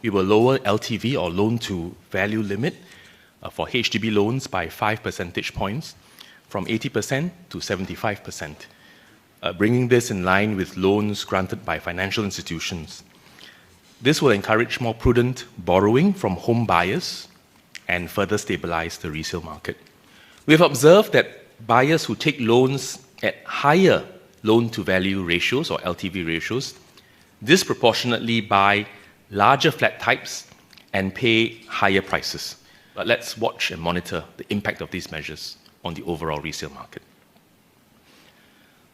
we will lower LTV or loan to value limit for HDB loans by 5 percentage points from 80% to 75%, bringing this in line with loans granted by financial institutions. This will encourage more prudent borrowing from home buyers and further stabilize the resale market. We have observed that buyers who take loans at higher loan-to-value ratios or LTV ratios disproportionately buy larger flat types and pay higher prices. But let's watch and monitor the impact of these measures on the overall resale market.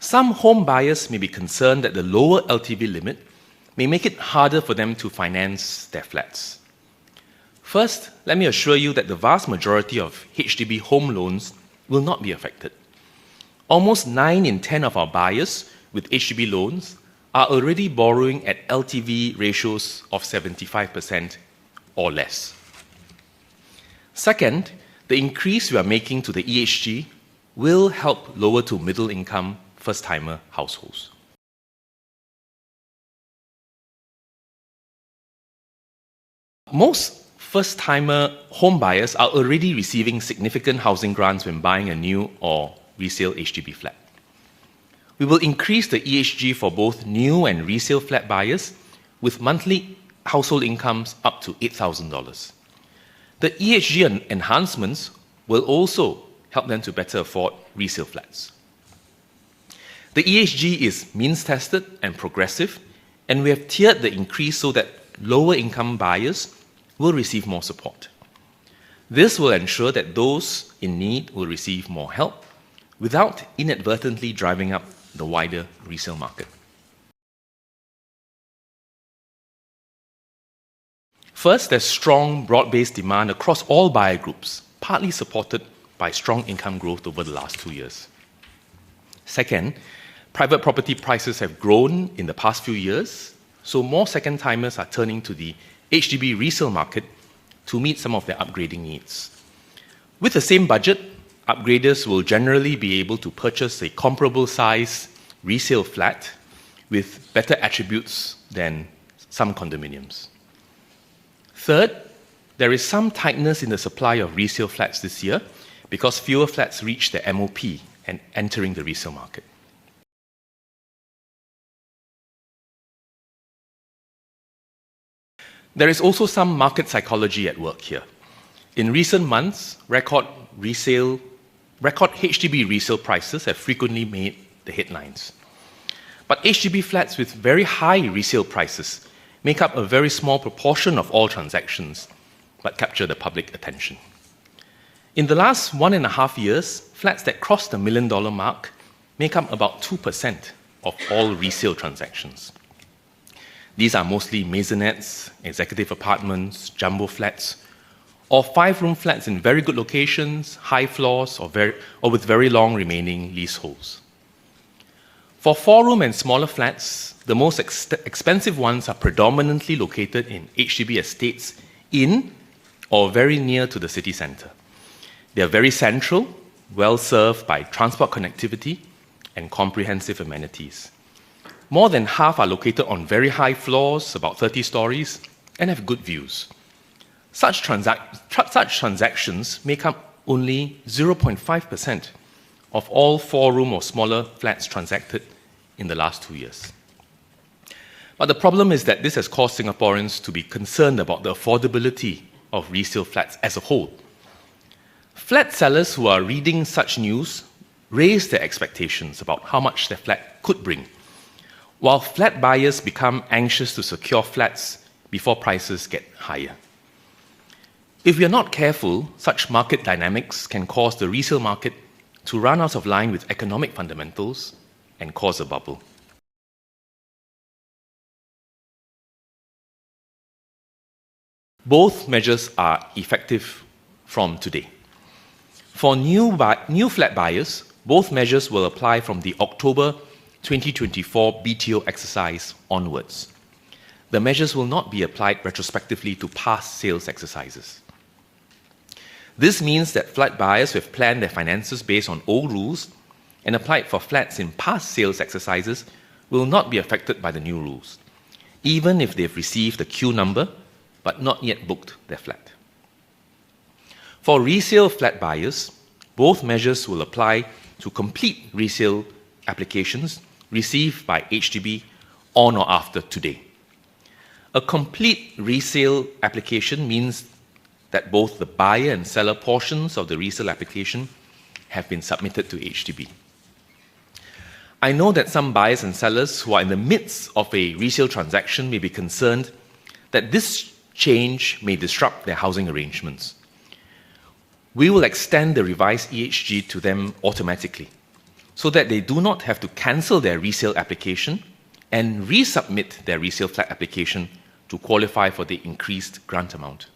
Some home buyers may be concerned that the lower LTV limit may make it harder for them to finance their flats. First, let me assure you that the vast majority of HDB home loans will not be affected. Almost 9 in 10 of our buyers with HDB loans are already borrowing at LTV ratios of 75% or less. Second, the increase we are making to the EHG will help lower to middle income first-timer households. Most first-timer home buyers are already receiving significant housing grants when buying a new or resale HDB flat. We will increase the EHG for both new and resale flat buyers with monthly household incomes up to $8,000. The EHG enhancements will also help them to better afford resale flats. The EHG is means-tested and progressive, and we have tiered the increase so that lower income buyers will receive more support. This will ensure that those in need will receive more help without inadvertently driving up the wider resale market. First, there's strong, broad-based demand across all buyer groups, partly supported by strong income growth over the last 2 years. Second, private property prices have grown in the past few years, so more second-timers are turning to the HDB resale market to meet some of their upgrading needs. With the same budget, upgraders will generally be able to purchase a comparable size resale flat with better attributes than some condominiums. Third, there is some tightness in the supply of resale flats this year because fewer flats reach their MOP and entering the resale market. There is also some market psychology at work here. In recent months, record HDB resale prices have frequently made the headlines. But HDB flats with very high resale prices make up a very small proportion of all transactions, but capture the public attention. In the last 1.5 years, flats that cross the $1 million mark make up about 2% of all resale transactions. These are mostly maisonettes, executive apartments, jumbo flats, or 5-room flats in very good locations, high floors, or with very long remaining leaseholds. For 4-room and smaller flats, the most expensive ones are predominantly located in HDB estates in or very near to the city centre. They are very central, well served by transport connectivity and comprehensive amenities. More than half are located on very high floors, about 30 stories, and have good views. Such transactions make up only 0.5% of all 4-room or smaller flats transacted in the last 2 years. But the problem is that this has caused Singaporeans to be concerned about the affordability of resale flats as a whole. Flat sellers who are reading such news raise their expectations about how much their flat could bring, while flat buyers become anxious to secure flats before prices get higher. If we are not careful, such market dynamics can cause the resale market to run out of line with economic fundamentals and cause a bubble. Both measures are effective from today. For new flat buyers, both measures will apply from the October 2024 BTO exercise onwards. The measures will not be applied retrospectively to past sales exercises. This means that flat buyers who have planned their finances based on old rules and applied for flats in past sales exercises will not be affected by the new rules, even if they've received the queue number but not yet booked their flat. For resale flat buyers, both measures will apply to complete resale applications received by HDB on or after today. A complete resale application means that both the buyer and seller portions of the resale application have been submitted to HDB. I know that some buyers and sellers who are in the midst of a resale transaction may be concerned that this change may disrupt their housing arrangements. We will extend the revised EHG to them automatically so that they do not have to cancel their resale application and resubmit their resale flat application to qualify for the increased grant amount.